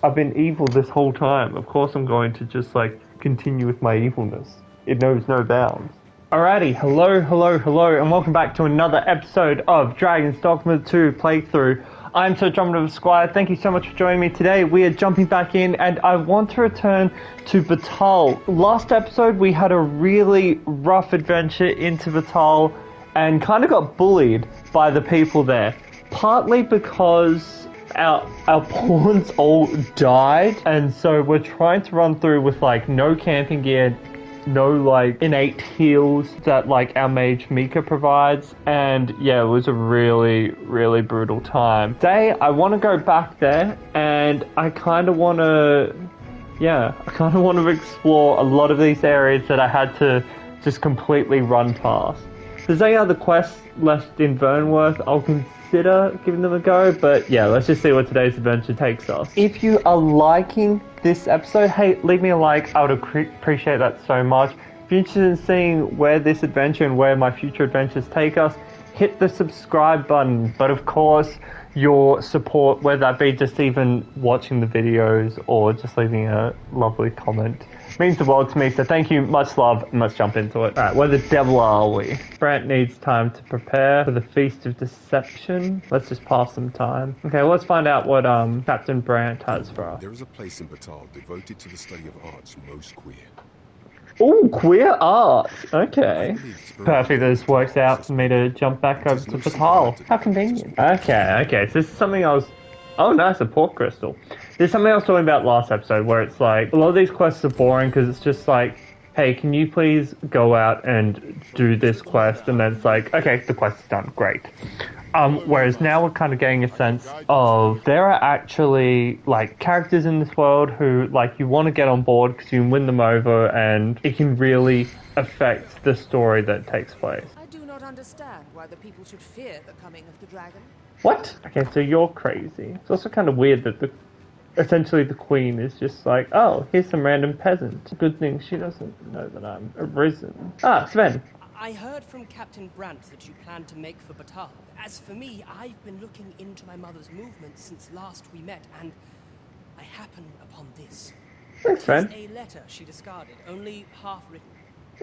I've been evil this whole time. Of course I'm going to just, like, continue with my evilness. It knows no bounds. Alrighty, hello, and welcome back to another episode of Dragon's Dogma 2 playthrough. I'm Sir Drum Squire. Thank you so much for joining me today. We are jumping back in, and I want to return to Batal. Last episode, we had a really rough adventure into Batal, and kind of got bullied by the people there. Partly because our pawns all died, and so we're trying to run through with, like, no camping gear, no, like, innate heals that, like, our mage Mika provides, and yeah, it was a really brutal time. Today, I want to go back there, and I kind of want to explore a lot of these areas that I had to just completely run past. If there's any other quests left in Vernworth, I'll consider giving them a go, but yeah, let's just see what today's adventure takes us. If you are liking this episode, hey, leave me a like. I would appreciate that so much. If you're interested in seeing where this adventure and where my future adventures take us, hit the subscribe button. But of course, your support, whether that be just even watching the videos or just leaving a lovely comment, means the world to me. So thank you, much love, and let's jump into it. Alright, where the devil are we? Brant needs time to prepare for the Feast of Deception. Let's just pass some time. Okay, let's find out what Captain Brant has for us. There is a place in Batal devoted to the study of arts most queer. Oh, queer art! Okay. Perfect, this works out for me to jump back over to Batal. How convenient. Okay, so this is something I was... Oh, nice, a pork crystal. There's something I was talking about last episode where it's like, a lot of these quests are boring because it's just like, hey, can you please go out and do this quest? And then it's like, okay, the quest is done, great. Whereas now we're kind of getting a sense of there are actually, like, characters in this world who, like, you want to get on board because you can win them over and it can really affect the story that takes place. I do not understand why the people should fear the coming of the dragon. What? Okay, so you're crazy. It's also kind of weird that essentially the queen is just like, oh, here's some random peasant. Good thing she doesn't know that I'm arisen. Ah, Sven. I heard from Captain Brant that you plan to make for Batal. As for me, I've been looking into my mother's movements since last we met, and I happened upon this. Thanks, Sven. A letter she discarded, only half written.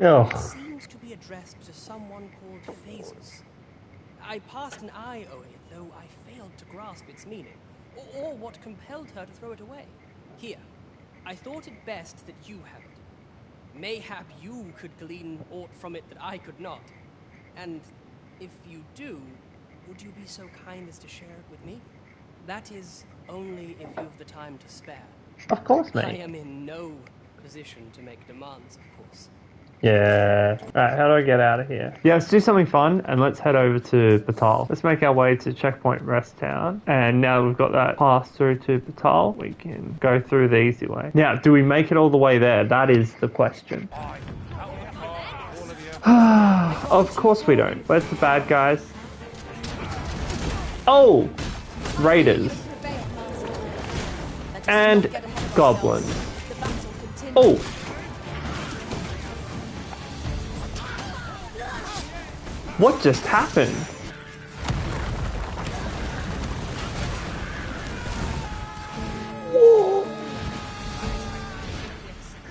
Oh. It seems to be addressed to someone called Phasus. I passed an eye over it, though I failed to grasp its meaning, or what compelled her to throw it away. Here, I thought it best that you have it. Mayhap you could glean aught from it that I could not. And if you do, would you be so kind as to share it with me? That is, only if you have the time to spare. Of course, mate. I am in no position to make demands, of course. Yeah. Alright, how do I get out of here? Yeah, let's do something fun and let's head over to Batal. Let's make our way to Checkpoint Rest Town. And now we've got that pass through to Batal, we can go through the easy way. Now, do we make it all the way there? That is the question. Of course we don't. Where's the bad guys? Oh! Raiders. And goblins. Oh! What just happened?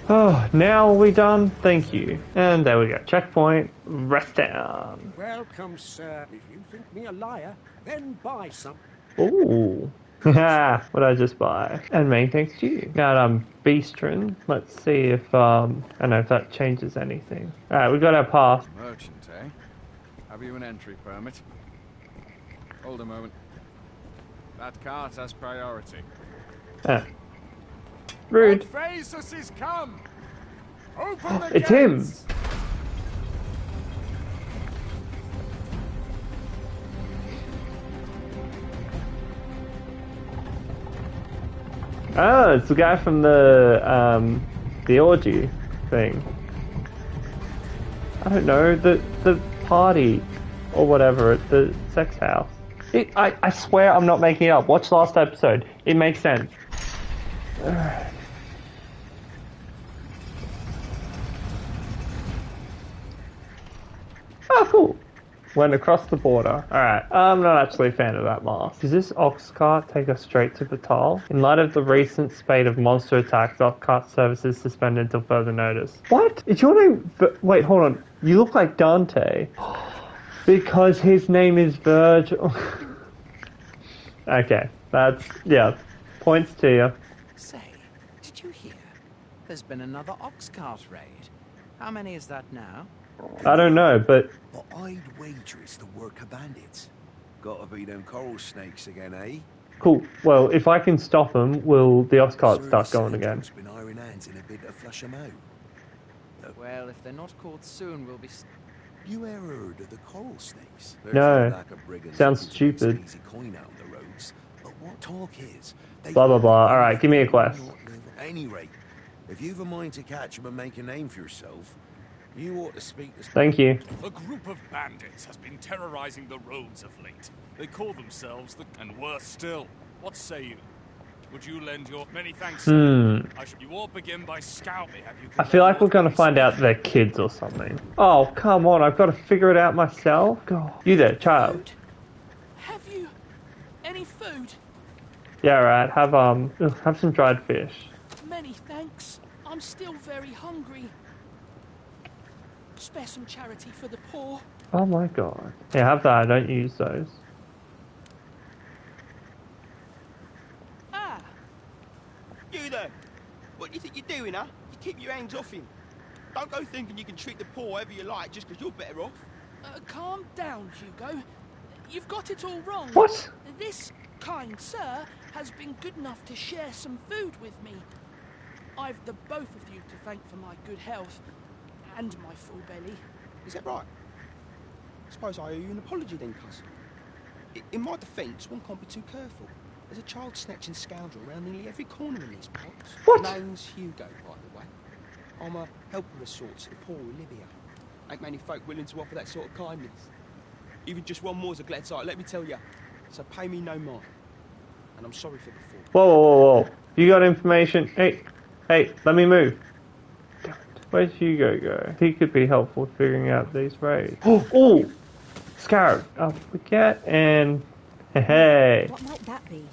Oh, now are we done? Thank you. And there we go. Checkpoint, rest down. Welcome, sir. If you think me a liar, then buy some. Ooh. Haha, what'd I just buy? And main thanks to you. Got Beastrin. Let's see if I don't know if that changes anything. Alright, we got our pass. Merchant, eh? Have you an entry permit? Hold a moment. That cart has priority. Ah. Rude. Phasus is come! Open the It's him! gates! Oh, it's the guy from the orgy thing. I don't know, the party or whatever at the sex house. I swear I'm not making it up. Watch last episode. It makes sense. Oh, cool. Went across the border. Alright, I'm not actually a fan of that mask. Does this ox cart take us straight to Batal? In light of the recent spate of monster attacks, ox cart services suspended until further notice. What? Is your name... Wait, hold on. You look like Dante. Because his name is Virgil. Okay, that's... yeah. Points to you. Say, did you hear? There's been another ox cart raid. How many is that now? I don't know, but... But I'd wager it's the work of bandits. Gotta be them coral snakes again, eh? Cool. Well, if I can stop them, will the ox cart start going again? Been iron hands in a bit to flush them out. Well, if they're not caught soon, we'll be... You ever heard of the coral snakes? No. Sounds stupid. Easy coin out on the roads. But what talk is... Blah, blah, blah. Alright, give me a quest. At any rate, if you've a mind to catch them and make a name for yourself, you ought to speak to... Thank you. A group of bandits has been terrorizing the roads of late. They call themselves the... And worse still, what say you? Would you lend your... Many thanks, sir. You all begin by scouting. I feel like we're going to find out they're kids or something. Oh, come on. I've got to figure it out myself. God. You there, child. Food? Have you any food? Yeah, right. Have some dried fish. Many thanks. I'm still very hungry. Spare some charity for the poor. Oh my god. Yeah, have that. I don't use those. Ah! You there! What do you think you're doing, huh? You keep your hands off him. Don't go thinking you can treat the poor however you like just because you're better off. Calm down, Hugo. You've got it all wrong. What? This kind sir has been good enough to share some food with me. I've the both of you to thank for my good health and my full belly. Is that right? I suppose I owe you an apology then, cuz. In my defence, one can't be too careful. There's a child-snatching scoundrel around nearly every corner in these parts. What? Name's Hugo, by the way. I'm a helper of sorts to the poor who live here. Ain't many folk willing to offer that sort of kindness. Even just one more's a glad sight, let me tell you. So pay me no mind. And I'm sorry for before. Whoa, whoa, whoa, whoa. You got information? Hey, let me move. Where's Hugo go? He could be helpful figuring out these raids. Oh! Scarab. I'll forget and... Hey. What might that be?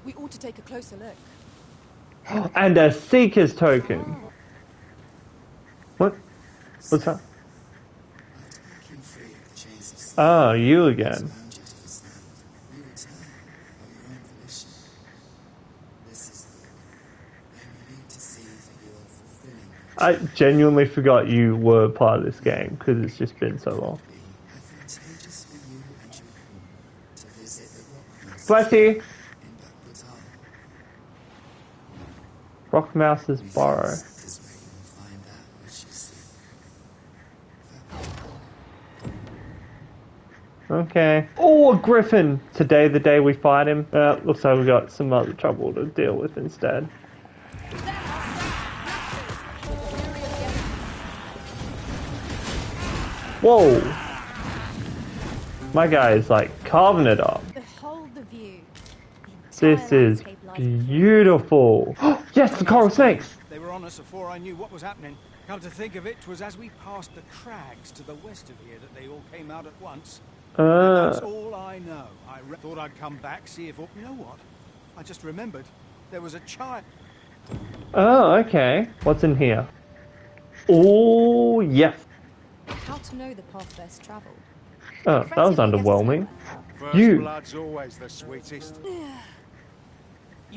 We ought to take a closer look. And a Seeker's token. What? What's that? Oh, you again. I genuinely forgot you were part of this game because it's just been so long. Bless you. Rockmouse's Burrow. Okay. Oh, a griffin! Today, the day we fight him. Looks like we got some other trouble to deal with instead. Whoa! My guy is like carving it up. Behold the view. This is beautiful. Yes, the coral snakes! They were on us before I knew what was happening. Come to think of it, 'twas as we passed the crags to the west of here that they all came out at once. That's all I know. I thought I'd come back, see if... You know what? I just remembered. There was a child... Oh, okay. What's in here? Oh, yes. How to know the path best travelled. Oh, that was underwhelming. First You... blood's always the sweetest.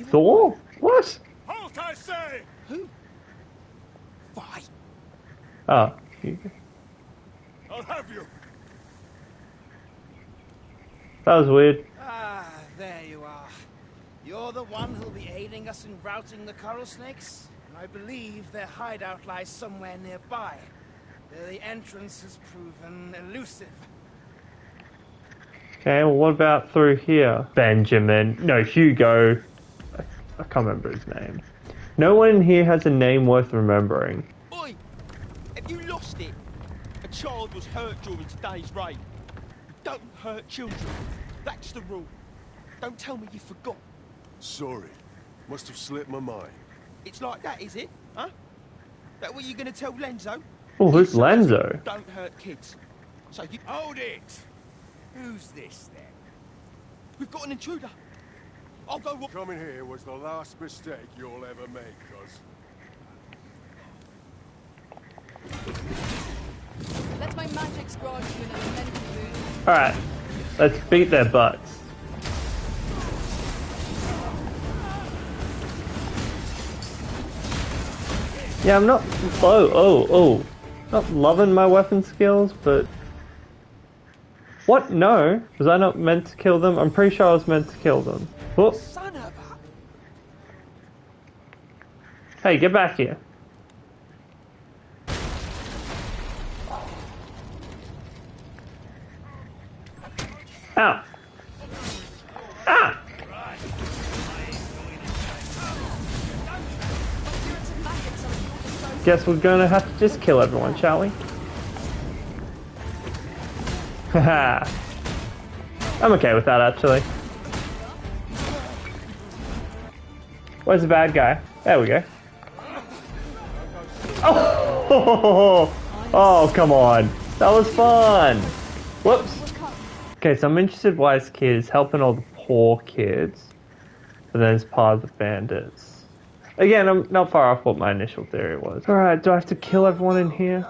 Thor? What? Halt, I say! Who? Fight! Oh. I'll have you! That was weird. Ah, there you are. You're the one who'll be aiding us in routing the coral snakes? I believe their hideout lies somewhere nearby. The entrance has proven elusive. Okay, well what about through here? Benjamin. No, Hugo. I can't remember his name. No one in here has a name worth remembering. Oi! Have you lost it? A child was hurt during today's raid. Don't hurt children. That's the rule. Don't tell me you forgot. Sorry. Must have slipped my mind. It's like that, is it? Huh? That what you gonna tell Lenzo? Oh, who's Lenzo? Don't hurt kids. So you... Hold it! Who's this, then? We've got an intruder. I'll go... Coming here was the last mistake you'll ever make, cuz. Let my magic grant you an elemental boon. Alright, let's beat their butts. Yeah, I'm not... Not loving my weapon skills, but... What? No? Was I not meant to kill them? I'm pretty sure I was meant to kill them. Whoop. Son of a... Hey, get back here. Ow. Ah! Guess we're gonna have to just kill everyone, shall we? Haha. I'm okay with that, actually. Where's the bad guy? There we go. Oh! Oh, come on. That was fun. Whoops. Okay, so I'm interested why this kid is helping all the poor kids, but then it's part of the bandits. Again, I'm not far off what my initial theory was. Alright, do I have to kill everyone in here?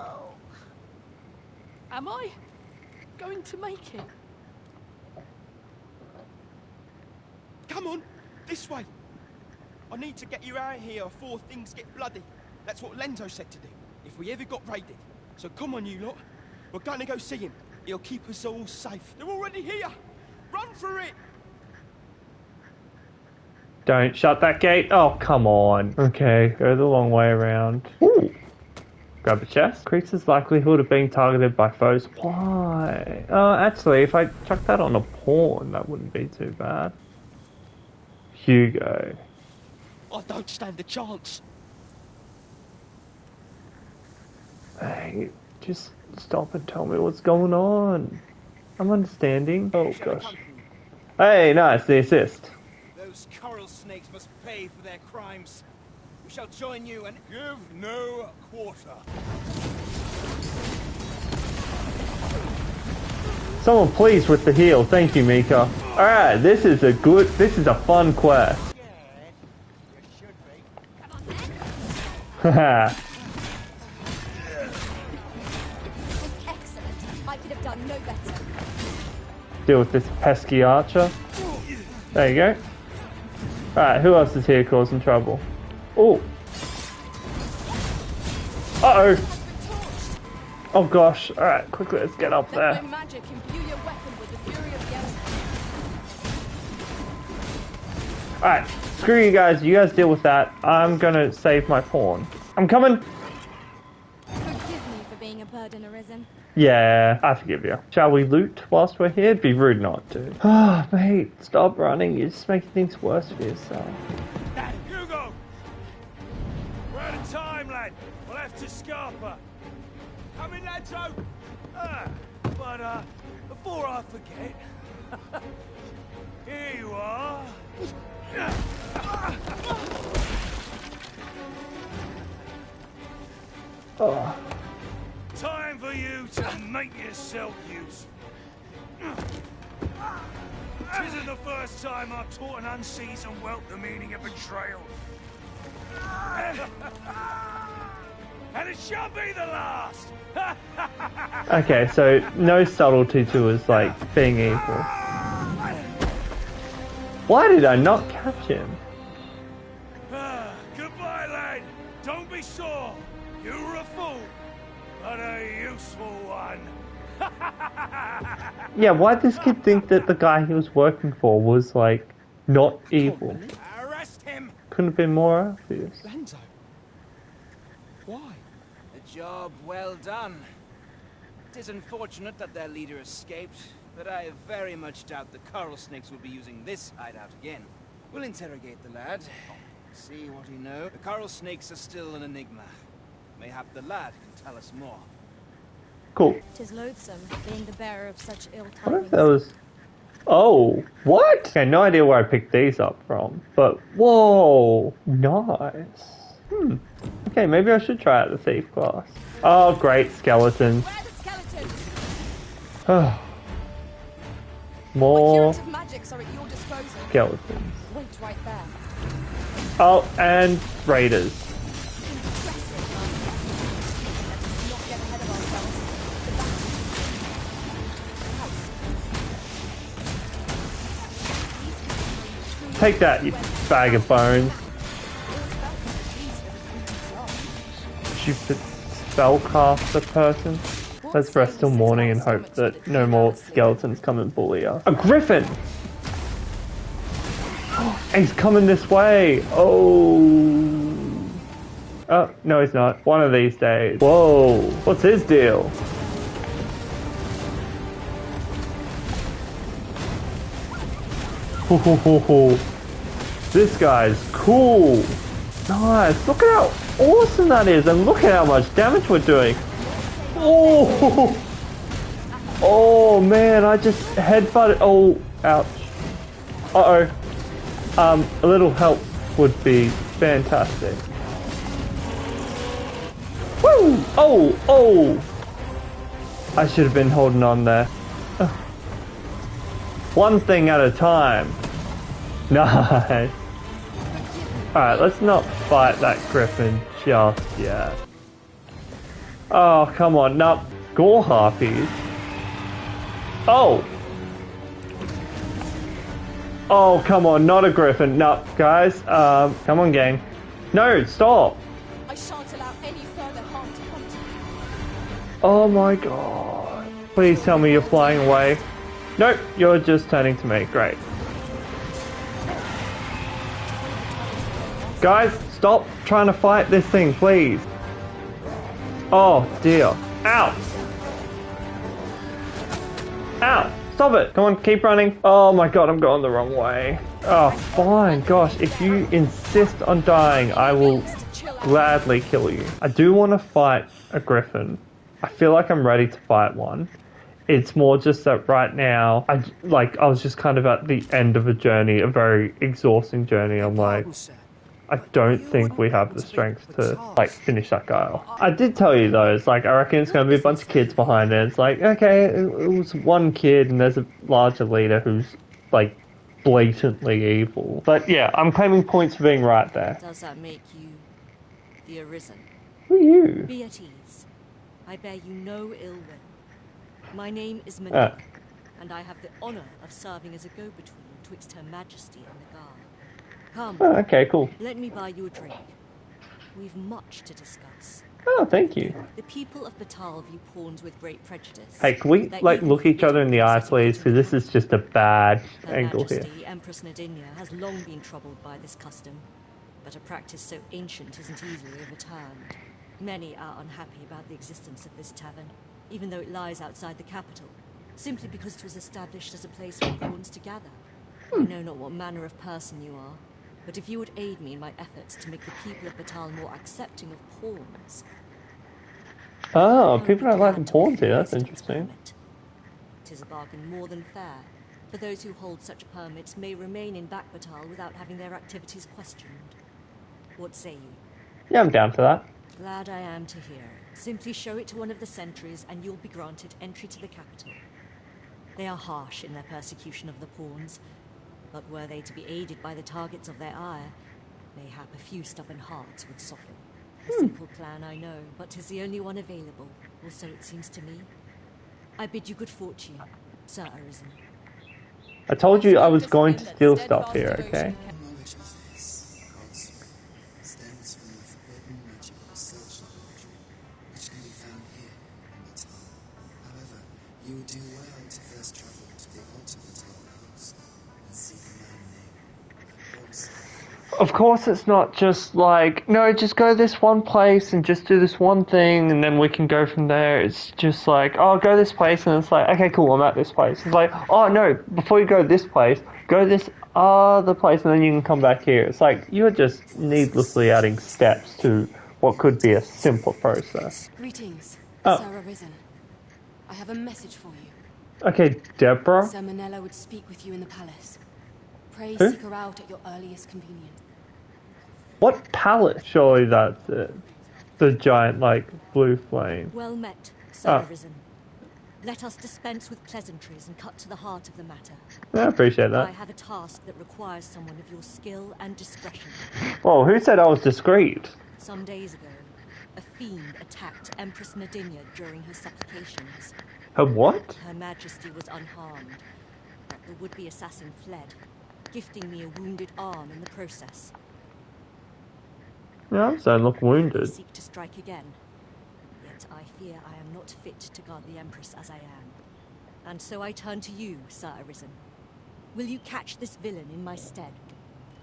Am I going to make it? Come on, this way. I need to get you out of here before things get bloody. That's what Lenzo said to do, if we ever got raided. So come on, you lot. We're going to go see him. He'll keep us all safe. They're already here. Run for it. Don't shut that gate. Oh, come on. Okay, go the long way around. Ooh. Grab a chest. Increases likelihood of being targeted by foes. Why? Oh, actually, if I chuck that on a pawn, that wouldn't be too bad. Hugo. I don't stand a chance. Hey, just stop and tell me what's going on. I'm understanding. Oh, gosh. Hey, nice, the assist. Those coral snakes must pay for their crimes. We shall join you and give no quarter. Someone please with the heal. Thank you, Mika. Alright, this is a fun quest. Haha. Excellent. I could have done no better. Deal with this pesky archer. There you go. Alright, who else is here causing trouble? Oh. Uh-oh. Oh gosh. Alright, quickly, let's get up there. Let my magic imbue your weapon with the fury of the elements. Alright, screw you guys. You guys deal with that. I'm gonna save my pawn. I'm coming. Forgive me for being a burden arisen. Yeah, I forgive you. Shall we loot whilst we're here? It'd be rude not to. Ah, mate, stop running. You're just making things worse for yourself. Hugo! We're out of time, lad. We'll have to scarper. Come in, Lenzo. But before I forget, here you are. Oh. Time for you to make yourself useful. This isn't the first time I've taught an unseasoned whelp the meaning of betrayal. And it shall be the last! Okay, so no subtlety to his, like, being evil. Why did I not catch him? Goodbye, lad. Don't be sore. You were a fool, but a useful one. Yeah, why'd this kid think that the guy he was working for was, like, not evil? Arrest him. Couldn't have been more obvious. Lenzo. Why? A job well done. It is unfortunate that their leader escaped, but I very much doubt the coral snakes will be using this hideout again. We'll interrogate the lad, see what he knows. The coral snakes are still an enigma. Mayhap the lad can tell us more. Cool. 'Tis loathsome, being the bearer of such ill tidings. What if that was... Oh, what? Okay, no idea where I picked these up from, but whoa, nice. Okay, maybe I should try out the thief class. Oh, great, skeletons. Where are the skeletons? More curative magics are at your disposal. skeletons. Wait right there. Oh, and raiders. Impressive, Master. Let's not get ahead of ourselves. The battle. Take that, you bag of bones. Stupid spellcaster person. Let's rest till morning and hope that no more skeletons come and bully us. A griffin! He's coming this way! Oh! Oh, no he's not. One of these days. Whoa! What's his deal? This guy's cool! Nice! Look at how awesome that is, and look at how much damage we're doing! Oh! Oh man, I just headbutted. Oh, ouch. Uh-oh. A little help would be fantastic. Woo! Oh! Oh! I should have been holding on there. One thing at a time. Nice. Alright, let's not fight that griffin just yet. Oh, come on. No. Gore harpies. Oh! Oh, come on. Not a griffin. No. Guys, come on, gang. No, stop. I shan't allow any further harm to come to you. Oh my god. Please tell me you're flying away. Nope, you're just turning to me. Great. Guys, stop trying to fight this thing, please. Oh dear. Ow! Ow! Stop it! Come on, keep running. Oh my god, I'm going the wrong way. Oh, fine. Gosh, if you insist on dying, I will gladly kill you. I do want to fight a griffin. I feel like I'm ready to fight one. It's more just that right now, I was just kind of at the end of a journey, a very exhausting journey. I'm like, I don't think we have the strength to, like, finish that guy off. I did tell you, though, it's like, I reckon it's going to be a bunch of kids behind it. It's like, okay, it was one kid, and there's a larger leader who's, like, blatantly evil. But, yeah, I'm claiming points for being right there. Does that make you the Arisen? Who are you? Be at ease. I bear you no ill will. My name is Manila, and I have the honor of serving as a go-between twixt Her Majesty and the Guard. Come. Oh, okay, cool. Let me buy you a drink. We've much to discuss. Oh, thank you. The people of Batal view pawns with great prejudice. Hey, can we, like, look each other in the eye, please? Because this is just a bad angle here. Her Majesty, Empress Nadinia, has long been troubled by this custom, but a practice so ancient isn't easily overturned. Many are unhappy about the existence of this tavern, even though it lies outside the capital, simply because it was established as a place for pawns to gather. I know not what manner of person you are, but if you would aid me in my efforts to make the people of Batal more accepting of pawns... Oh, people don't like the pawns here, that's interesting. It is a bargain more than fair, for those who hold such permits may remain in Back Batal without having their activities questioned. What say you? Yeah, I'm down for that. Glad I am to hear. Simply show it to one of the sentries and you'll be granted entry to the capital. They are harsh in their persecution of the pawns, but were they to be aided by the targets of their ire, mayhap a few stubborn hearts would soften. A simple plan, I know, but 'tis the only one available, or so it seems to me. I bid you good fortune, Sir Arisen. I told you I was going to steal stuff here, okay? You would do well to first travel to the ultimate outpost and seek a man named. Of course it's not just like, no, just go this one place and just do this one thing and then we can go from there. It's just like, oh, go this place and it's like, okay, cool, I'm at this place. It's like, oh no, before you go this place, go this other place and then you can come back here. It's like, you're just needlessly adding steps to what could be a simple process. Greetings, Oh. Sir Arisen. I have a message for you. Okay, Deborah? Sir Manella would speak with you in the palace. Pray Who? seek her out at your earliest convenience. What palace? Surely that's it. The giant, like, blue flame. Well met, Sir Oh. Arisen. Let us dispense with pleasantries and cut to the heart of the matter. Yeah, I appreciate that. I have a task that requires someone of your skill and discretion. Well, who said I was discreet? Some days ago, a fiend attacked Empress Nadinia during her supplications. Her what? Her Majesty was unharmed, but the would-be assassin fled, gifting me a wounded arm in the process. Yeah, I don't look I wounded. seek to strike again, yet I fear I am not fit to guard the Empress as I am. And so I turn to you, Sir Arisen. Will you catch this villain in my stead?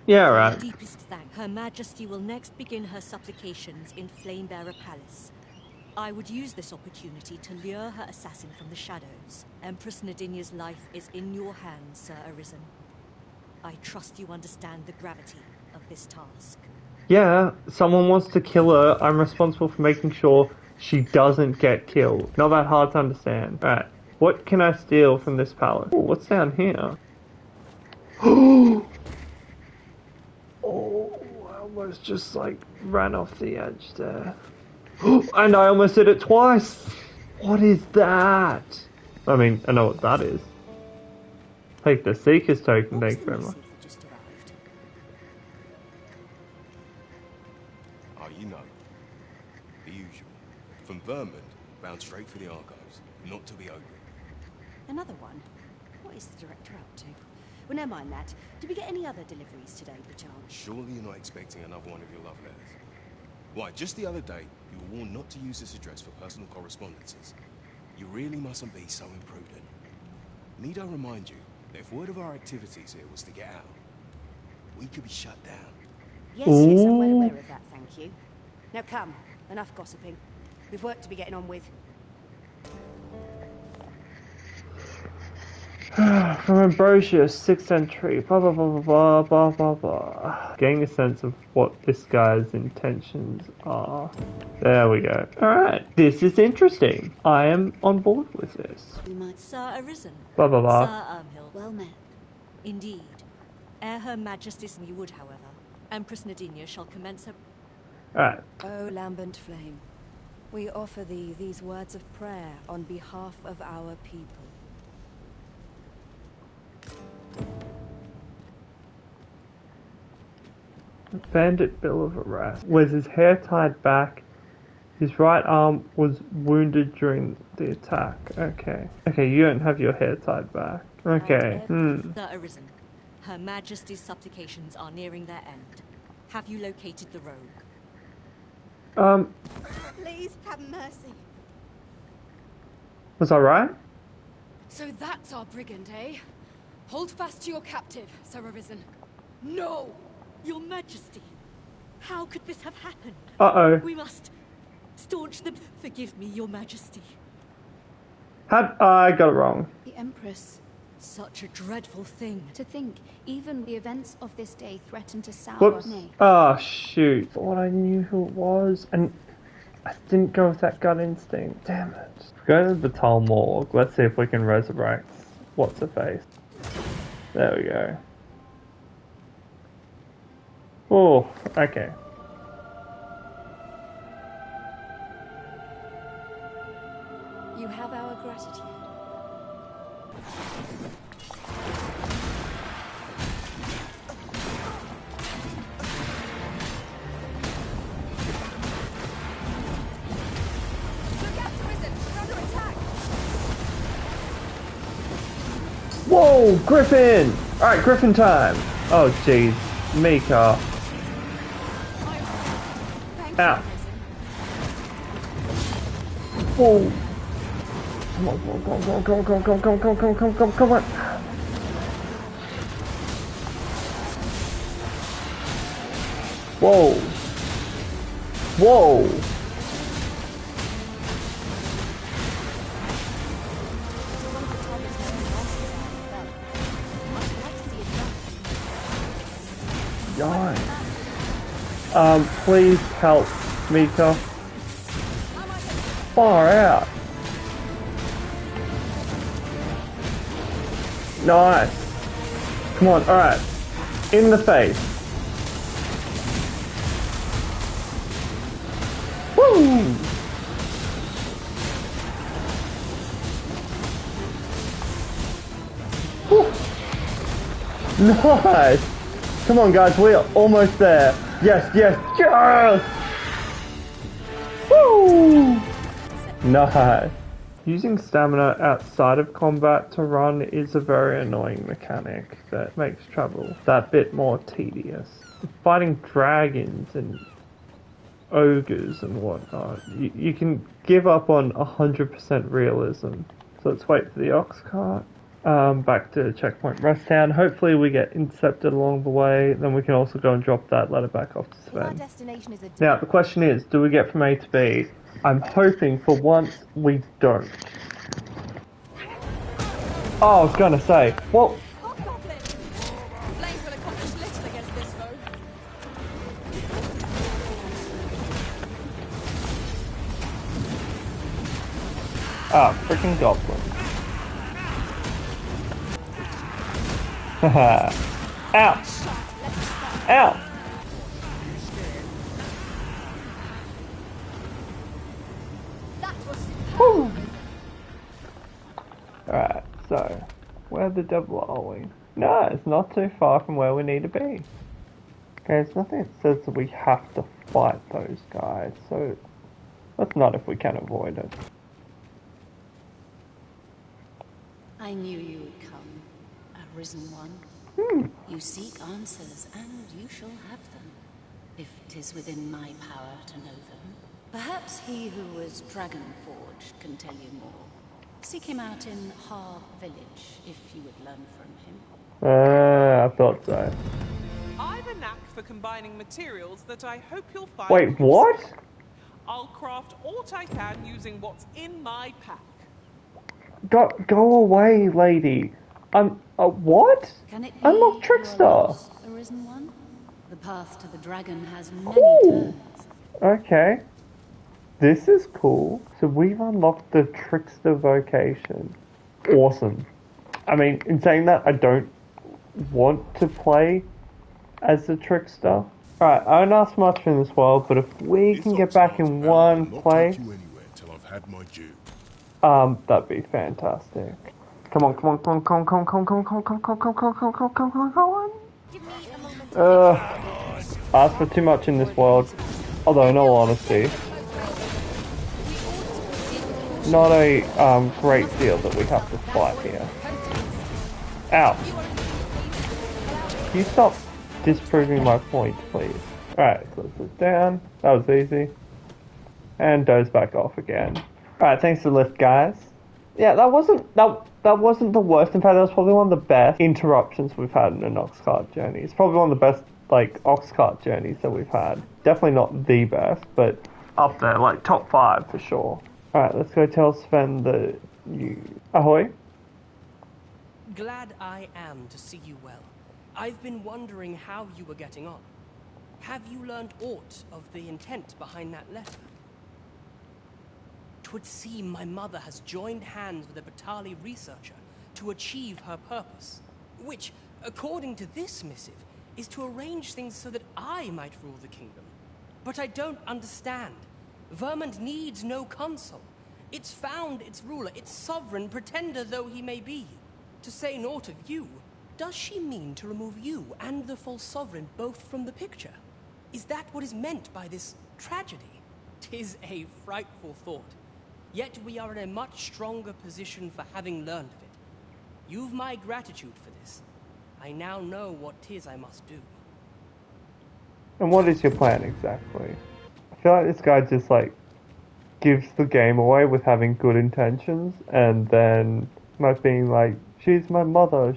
Yeah, For right. my deepest thanks. Her Majesty will next begin her supplications in Flamebearer Palace. I would use this opportunity to lure her assassin from the shadows. Empress Nadinia's life is in your hands, Sir Arisen. I trust you understand the gravity of this task. Yeah, someone wants to kill her. I'm responsible for making sure she doesn't get killed. Not that hard to understand. Alright, what can I steal from this palace? Oh, what's down here? Oh, I almost just like ran off the edge there. And I almost did it twice! What is that? I mean, I know what that is. Take the Seeker's token, thank you very much. Oh, you know. The usual. From Vermont, bound straight for the archives. Not to be opened. Another one? What is the director up to? Well, never mind that. Did we get any other deliveries today, perchance? Surely you're not expecting another one of your love letters. Why, just the other day, you were warned not to use this address for personal correspondences. You really mustn't be so imprudent. Need I remind you that if word of our activities here was to get out, we could be shut down. Yes, yes, I'm well aware of that, thank you. Now come, enough gossiping. We've work to be getting on with. From Ambrosius, 6th century, blah blah blah blah blah blah blah. Getting a sense of what this guy's intentions are. There we go. Alright, this is interesting. I am on board with this. We might, Sir Arisen. Blah blah blah. Sir Ermhild. Well met. Indeed. Ere Her Majesty's me would, however, Empress Nadinia shall commence her... Alright. O lambent flame, we offer thee these words of prayer on behalf of our people. Bandit Bill of Arrest. Was his hair tied back? His right arm was wounded during the attack. Okay. Okay, you don't have your hair tied back. Okay. Sir Arisen. Her Majesty's supplications are nearing their end. Have you located the rogue? Please have mercy. Was I right? So that's our brigand, eh? Hold fast to your captive, Sir Arisen. No! Your Majesty, how could this have happened? Uh-oh. We must staunch them. Forgive me, Your Majesty. I got it wrong. The Empress. Such a dreadful thing. To think, even the events of this day threaten to sour Whoops. me. Oh, shoot. Thought I knew who it was, and I didn't go with that gut instinct. Damn it. Go to the Batal Morgue. Let's see if we can resurrect what's-her-face. There we go. Oh, okay. You have our gratitude. Whoa, Griffin! Alright, Griffin time! Oh, jeez. Mika. Ow. Whoa. Come on, come on, come on, come on, come on, come on, come on, come on, come on, come on, come on. Whoa. Whoa. Yikes. Please help, Mika. Far out. Nice. Come on, alright. In the face. Woo! Nice! Come on, guys, we're almost there. Yes, yes, yes! Woo! Nice. Using stamina outside of combat to run is a very annoying mechanic that makes travel that bit more tedious. Fighting dragons and ogres and whatnot, you can give up on 100% realism. So let's wait for the ox cart. Back to checkpoint rest town. Hopefully we get intercepted along the way, then we can also go and drop that letter back off to Sven. Now the question is, do we get from A to B? I'm hoping for once we don't. Oh, I was gonna say, well... Ah, freaking goblin. Haha. Ow! Ow! Woo! Alright, so, where the devil are we? No, it's not too far from where we need to be. Okay, there's nothing that says that we have to fight those guys, so let's not if we can avoid it. I knew you would come, a risen one. You seek answers, and you shall have them, if 'tis within my power to know them. Perhaps he who was dragon-forged can tell you more. Seek him out in Har Village, if you would learn from him. I thought so. I've a knack for combining materials that I hope you'll find. Wait, what? I'll craft all I can using what's in my pack. Go away, lady. What? Can it be I'm not Trickster. a risen one? The path to the dragon has many turns. Okay. This is cool. So we've unlocked the Trickster vocation. Awesome. I mean, in saying that, I don't want to play as the Trickster. Alright, I don't ask much in this world, but if we can get back in one place... that'd be fantastic. Come on, come on, come on, come on, come on, come on, come on, come on, come on, come on, come on, come on, come on, come on. Ask for too much in this world. Although, in all honesty, not a great deal that we have to fight here. Ow. Can you stop disproving my point, please? Alright, so let's put down. That was easy. And doze back off again. Alright, thanks for the lift, guys. Yeah, that wasn't the worst. In fact, that was probably one of the best interruptions we've had in an Oxcart journey. It's probably one of the best, like, Oxcart journeys that we've had. Definitely not the best, but up there, like, top 5 for sure. Alright, let's go tell Sven that you... Ahoy? Glad I am to see you well. I've been wondering how you were getting on. Have you learned aught of the intent behind that letter? 'Twould seem my mother has joined hands with a Batali researcher to achieve her purpose, which, according to this missive, is to arrange things so that I might rule the kingdom. But I don't understand. Vermont needs no consul. It's found its ruler, its sovereign, pretender though he may be. To say naught of you, does she mean to remove you and the false sovereign both from the picture? Is that what is meant by this tragedy? 'Tis a frightful thought. Yet we are in a much stronger position for having learned of it. You've my gratitude for this. I now know what 'tis I must do. And what is your plan exactly? I feel like this guy just, like, gives the game away with having good intentions, and then not being like, she's my mother,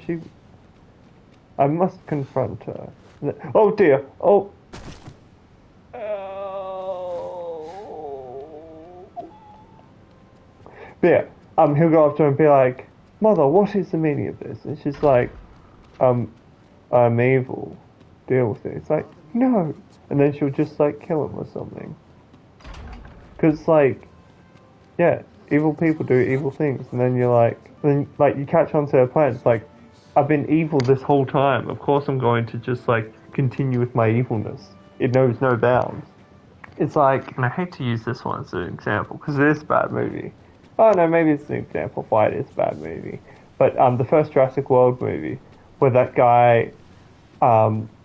I must confront her. Oh dear, oh. But yeah, he'll go up to her and be like, Mother, what is the meaning of this? And she's like, I'm evil. Deal with it. It's like, no. And then she'll just, like, kill him or something. Because, like, yeah, evil people do evil things. And then you're like, you catch on to her plan. It's like, I've been evil this whole time. Of course I'm going to just, like, continue with my evilness. It knows no bounds. It's like, and I hate to use this one as an example, because it is a bad movie. Oh no, maybe it's an example of why it is a bad movie. But the first Jurassic World movie, where that guy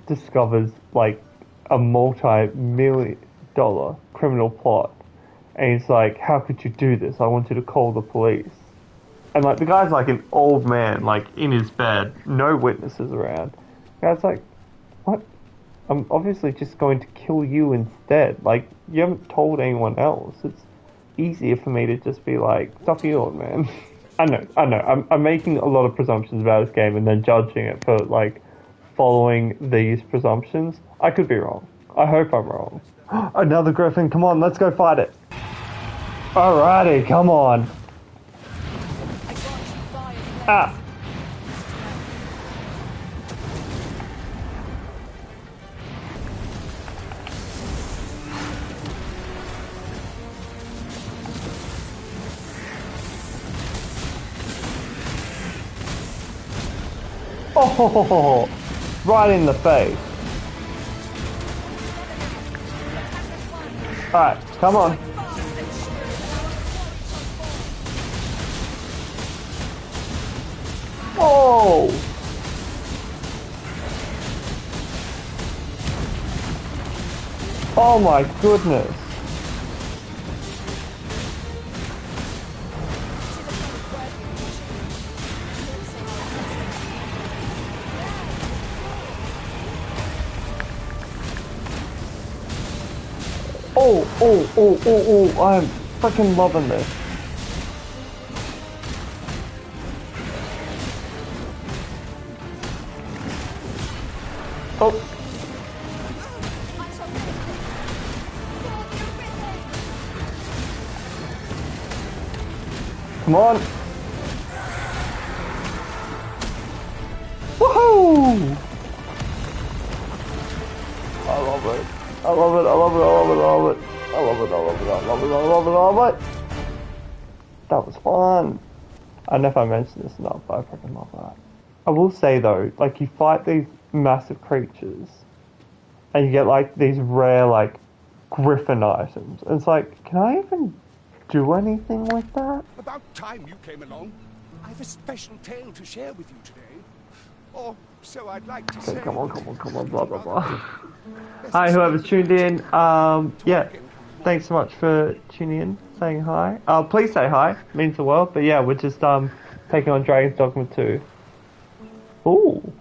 discovers like a multi-million-dollar criminal plot, and he's like, "How could you do this? I want you to call the police." And like the guy's like an old man, like in his bed, no witnesses around. The guy's like, "What? I'm obviously just going to kill you instead. Like, you haven't told anyone else. It's easier for me to just be like, stuff you, old man." I know. I'm making a lot of presumptions about this game and then judging it for like following these presumptions. I could be wrong. I hope I'm wrong. Another griffin. Come on, let's go fight it. Alrighty, come on. Ah. Oh, right in the face. Alright, come on. Oh! Oh my goodness. Oh, I'm freaking loving this. Oh. Come on. Woohoo! I love it. I love it, I love it, I love it, I love it. I love it, I love it, I love it, I love it, I love it. That was fun. I don't know if I mentioned this enough, but I freaking love that. I will say though, like you fight these massive creatures and you get like these rare like griffin items. And it's like, can I even do anything with that? About time you came along. I've a special tale to share with you today. Or so I'd like to say. Come on, blah blah blah. Hi, whoever's tuned in. Yeah, thanks so much for tuning in, saying hi. Please say hi, means the world. But yeah, we're just taking on Dragon's Dogma 2. Ooh.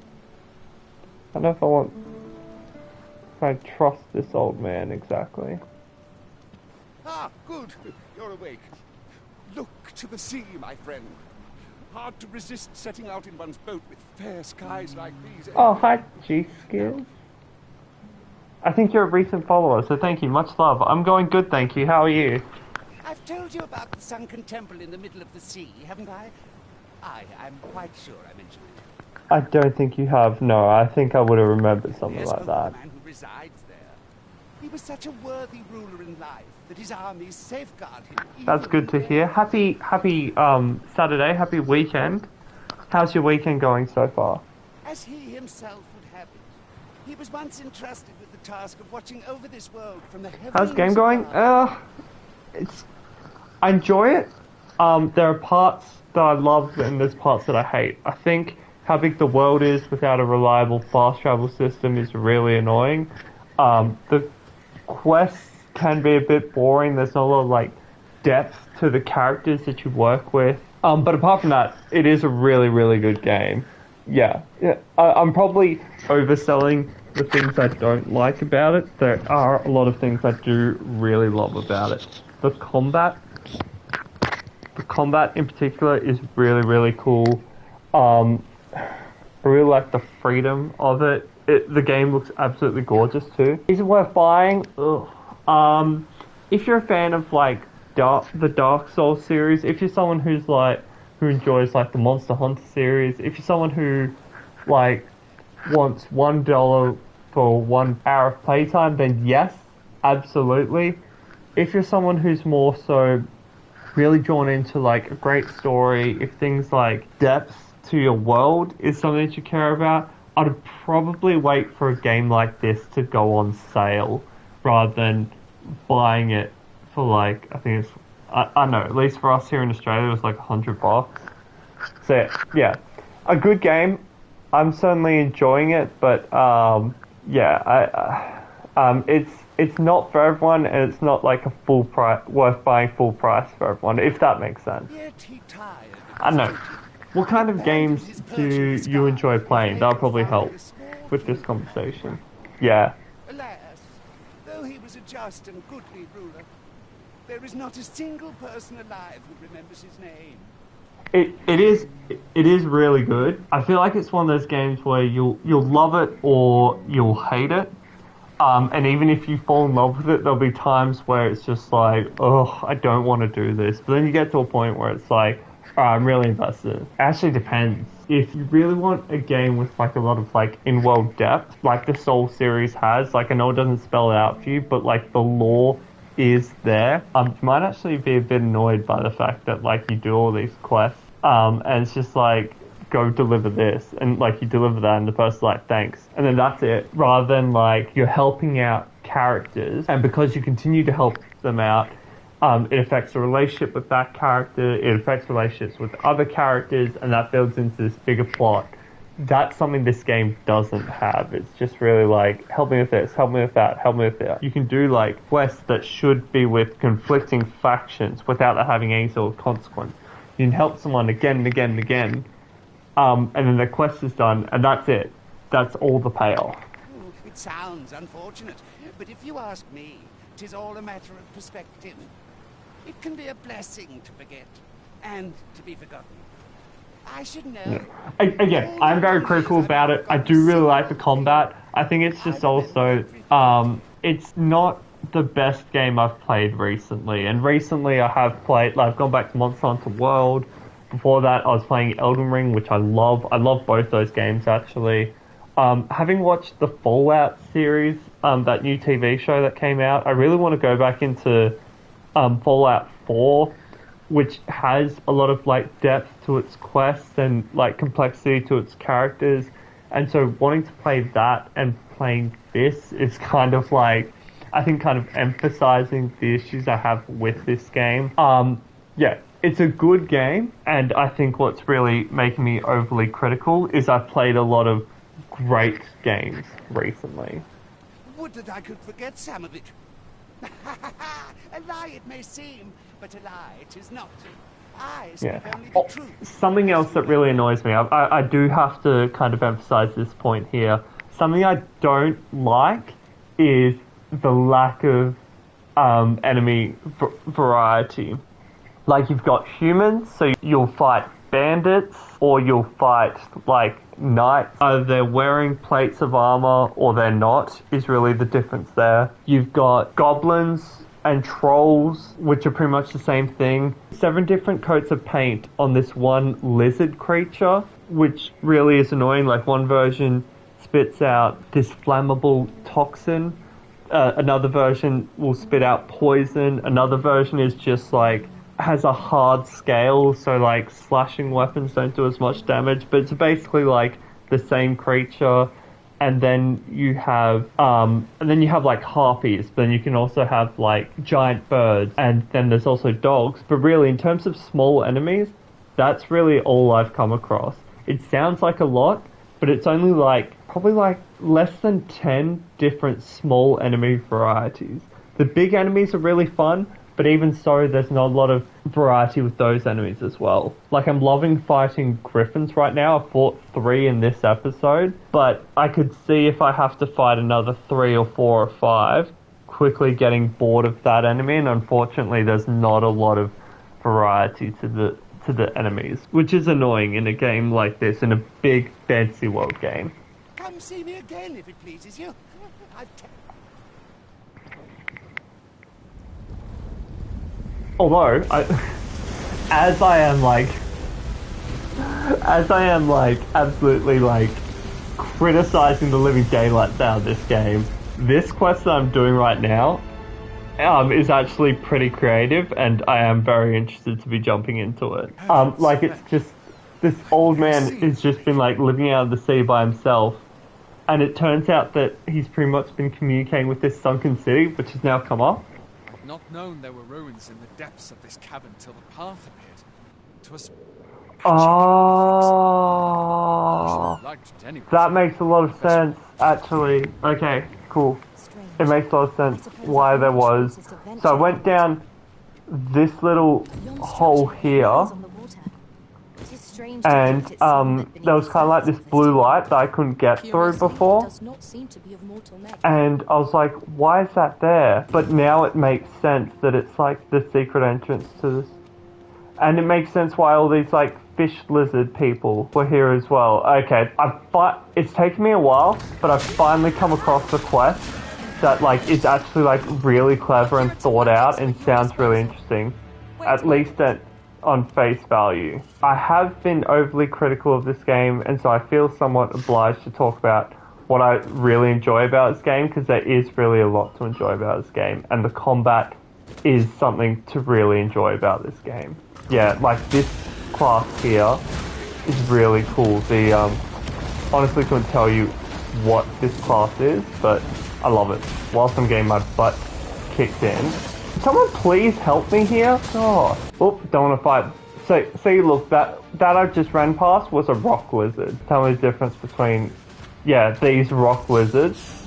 I don't know if I trust this old man exactly. Ah, good. You're awake. Look to the sea, my friend. Hard to resist setting out in one's boat with fair skies like these. Oh, hi, G-Skills. I think you're a recent follower, so thank you. Much love. I'm going good, thank you. How are you? I've told you about the sunken temple in the middle of the sea, haven't I? I'm quite sure I mentioned it. I don't think you have. No, I think I would have remembered something like that. The man who resides there. He was such a worthy ruler in life that his armies safeguard him. That's good to hear. Happy Saturday, happy weekend. How's your weekend going so far? As he himself would have it. He was once entrusted with the task of watching over this world from the heavens. How's the game going? I enjoy it. There are parts that I love and there's parts that I hate. I think how big the world is without a reliable fast travel system is really annoying. The quests can be a bit boring. There's not a lot of like depth to the characters that you work with. But apart from that, it is a really, really good game. Yeah. I'm probably overselling the things I don't like about it. There are a lot of things I do really love about it. The combat in particular is really, really cool. I really like the freedom of it. The game looks absolutely gorgeous too. Is it worth buying? Ugh. If you're a fan of like the Dark Souls series, if you're someone who enjoys like the Monster Hunter series, if you're someone who like wants $1 for 1 hour of playtime, then yes, absolutely. If you're someone who's more so really drawn into like a great story, if things like depth to your world is something that you care about, I'd probably wait for a game like this to go on sale rather than buying it for like, I think it's, I know, at least for us here in Australia, it was like $100. So yeah, a good game. I'm certainly enjoying it, but yeah, it's not for everyone, and it's not like a full price, worth buying full price for everyone, if that makes sense. I don't know. What kind of games do you enjoy playing? That'll probably help with this conversation. Yeah. Alas, though he was a just and goodly ruler, there is not a single person alive who remembers his name. It is really good. I feel like it's one of those games where you'll love it or you'll hate it. And even if you fall in love with it, there'll be times where it's just like, oh, I don't want to do this. But then you get to a point where it's like, oh, I'm really invested. It actually depends. If you really want a game with like a lot of like in-world depth, like the Soul series has, like I know it doesn't spell it out for you, but like the lore is there. You might actually be a bit annoyed by the fact that like you do all these quests, and it's just like, go deliver this, and like you deliver that and the person's like, thanks, and then that's it, rather than like you're helping out characters, and because you continue to help them out, it affects the relationship with that character, it affects relationships with other characters, and that builds into this bigger plot. That's something this game doesn't have. It's just really like, help me with this, help me with that, help me with that. You can do like quests that should be with conflicting factions without that having any sort of consequence. You can help someone again and again and again, and then the quest is done, and that's it. That's all the payoff. It sounds unfortunate, but if you ask me, 'tis all a matter of perspective. It can be a blessing to forget, and to be forgotten. I should know. Yeah. Again, I'm very critical about it. I do really like the combat. I think it's just also, it's not the best game I've played recently. And recently I have played, like, I've gone back to Monster Hunter World. Before that, I was playing Elden Ring, which I love. I love both those games, actually. Having watched the Fallout series, that new TV show that came out, I really want to go back into Fallout 4, which has a lot of like depth to its quests and like complexity to its characters. And so wanting to play that and playing this is kind of like, I think, kind of emphasizing the issues I have with this game. Yeah, it's a good game, and I think what's really making me overly critical is I've played a lot of great games recently. Would that I could forget some of it. A lie it may seem, but a lie it is not. I speak only the truth. Something else that really annoys me, I do have to kind of emphasize this point here. Something I don't like is the lack of enemy variety. Like, you've got humans, so you'll fight bandits, or you'll fight, like, knights. Either they're wearing plates of armor, or they're not, is really the difference there. You've got goblins and trolls, which are pretty much the same thing. 7 different coats of paint on this one lizard creature, which really is annoying. Like, one version spits out this flammable toxin, another version will spit out poison, another version is just like, has a hard scale, so like slashing weapons don't do as much damage, but it's basically like the same creature. And then you have like harpies, but then you can also have like giant birds, and then there's also dogs. But really, in terms of small enemies, that's really all I've come across. It sounds like a lot, but it's only like probably like less than 10 different small enemy varieties. The big enemies are really fun, but even so, there's not a lot of variety with those enemies as well. Like, I'm loving fighting griffins right now. I fought 3 in this episode, but I could see if I have to fight another 3 or 4 or 5, quickly getting bored of that enemy, and unfortunately there's not a lot of variety to the enemies, which is annoying in a game like this, in a big fantasy world game. Come see me again if it pleases you. Although, as I am absolutely like criticizing the living daylights out of this game, this quest that I'm doing right now is actually pretty creative, and I am very interested to be jumping into it. Like, it's just, this old man has just been like living out of the sea by himself, and it turns out that he's pretty much been communicating with this sunken city, which has now come up. Not known there were ruins in the depths of this cavern till the path appeared. 'Twas Oh, that makes a lot of sense, actually. Okay, cool. It makes a lot of sense why there was. So I went down this little hole here, and there was kind of like this blue light that I couldn't get through before. And I was like, why is that there? But now it makes sense that it's like the secret entrance to this. And it makes sense why all these like fish lizard people were here as well. Okay, it's taken me a while, but I've finally come across the quest that like is actually like really clever and thought out and sounds really interesting. At least on face value. I have been overly critical of this game, and so I feel somewhat obliged to talk about what I really enjoy about this game, because there is really a lot to enjoy about this game, and the combat is something to really enjoy about this game. Yeah, like this class here is really cool. Honestly couldn't tell you what this class is, but I love it. Whilst I'm getting my butt kicked in. Someone please help me here? God. Oh, don't want to fight. So, see, look, that I just ran past was a rock lizard. Tell me the difference between, yeah, these rock lizards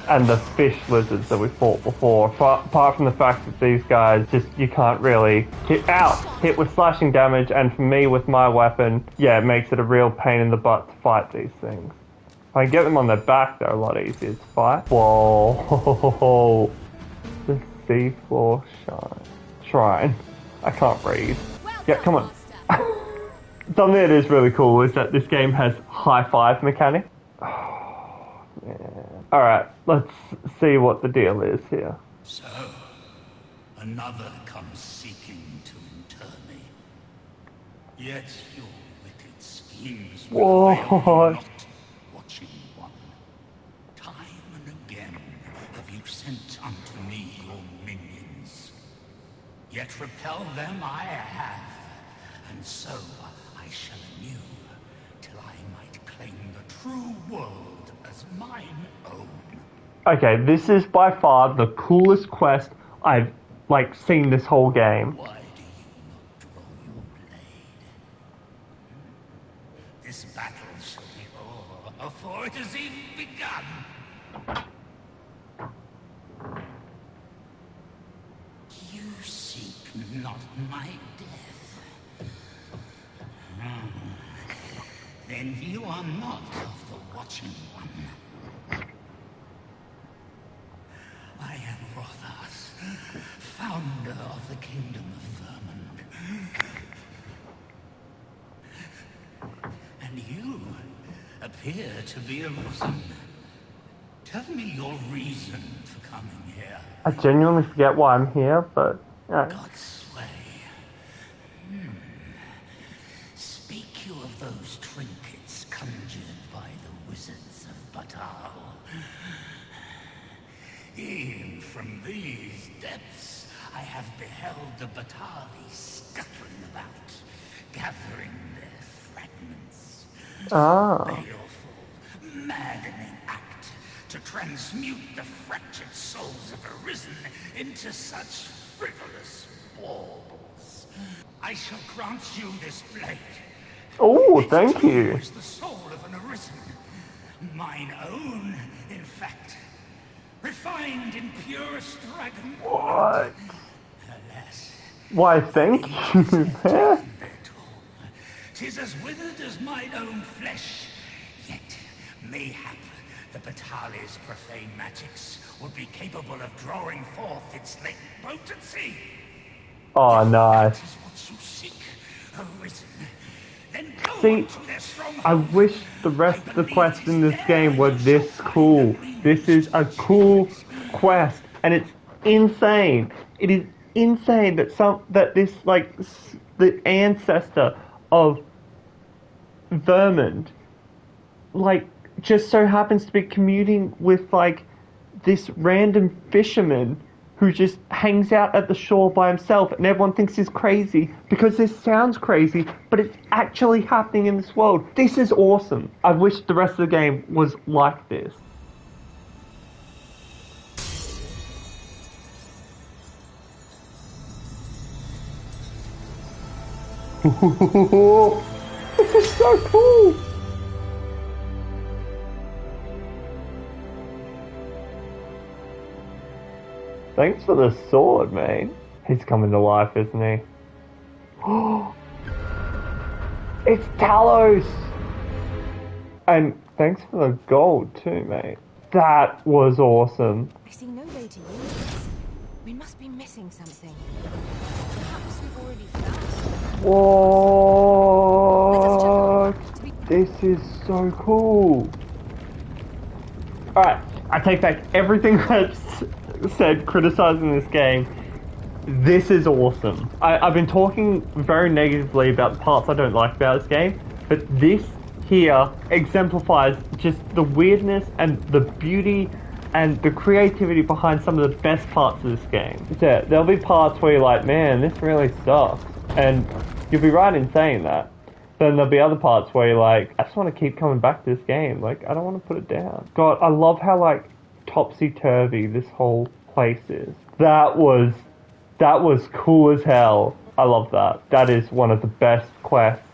and the fish lizards that we fought before. Apart from the fact that these guys you can't really hit with slashing damage, and for me with my weapon, yeah, it makes it a real pain in the butt to fight these things. If I can get them on their back, they're a lot easier to fight. Whoa. The seafloor shrine. I can't read. Yeah, come on. Something that is really cool is that this game has high five mechanic. Oh, man. Alright, let's see what the deal is here. So, another comes seeking to inter me. Yet your wicked schemes will avail you not, watching one. Time and again have you sent unto me your minions. Yet repel them I have, and so I shall anew, till I might claim the true world as mine own. Okay, this is by far the coolest quest I've, like, seen this whole game. Why do you not draw your blade? This battle shall be o'er before it has even begun. You seek not my death. Then you are not of the Watching One. I am Rothas, founder of the Kingdom of Vermund. And you appear to be arisen. Tell me your reason for coming here. I genuinely forget why I'm here, but... God's way. Speak you of those trinkets conjured by the wizards of Batal. E'en from these depths, I have beheld the Batali scuttling about, gathering their fragments. Baleful, maddening act to transmute the fractured souls of Arisen into such frivolous baubles. I shall grant you this blade. Oh, thank you. It is the soul of an Arisen. Mine own, in fact. Refined in purest dragon. What? Alas. Why, thank you. 'Tis as withered as mine own flesh. Yet, mayhap, the Batali's profane magics would be capable of drawing forth its latent potency. Oh, nice. That is what you seek, Arisen. Then go See, on to their stronghold. I wish the rest of the quests in this game were this cool. This is a cool quest, and it's insane. It is insane that this like the ancestor of Vermund, like, just so happens to be commuting with like this random fisherman who just hangs out at the shore by himself, and everyone thinks he's crazy because this sounds crazy, but it's actually happening in this world. This is awesome. I wish the rest of the game was like this. so cool! Thanks for the sword, mate. He's coming to life, isn't he? It's Talos! And thanks for the gold too, mate. That was awesome. I see no way to use this. We must be missing something. Perhaps we've already found. What? This is so cool. Alright, I take back everything I've said criticizing this game. This is awesome. I've been talking very negatively about the parts I don't like about this game, but this here exemplifies just the weirdness and the beauty and the creativity behind some of the best parts of this game. Yeah, there'll be parts where you're like, man, this really sucks. And you'll be right in saying that. Then there'll be other parts where you're like, I just want to keep coming back to this game. Like, I don't want to put it down. God, I love how, like, topsy-turvy this whole place is. That was cool as hell. I love that. That is one of the best quests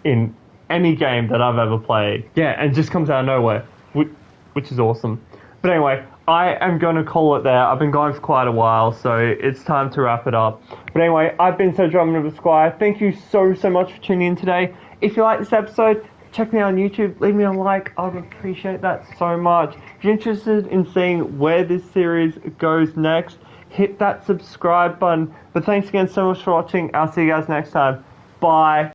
in any game that I've ever played. Yeah, and it just comes out of nowhere, which is awesome. But anyway, I am going to call it there. I've been going for quite a while, so it's time to wrap it up. But anyway, I've been Sir Drummond of the Squire. Thank you so much for tuning in today. If you like this episode, check me out on YouTube. Leave me a like. I would appreciate that so much. If you're interested in seeing where this series goes next, hit that subscribe button. But thanks again so much for watching. I'll see you guys next time. Bye.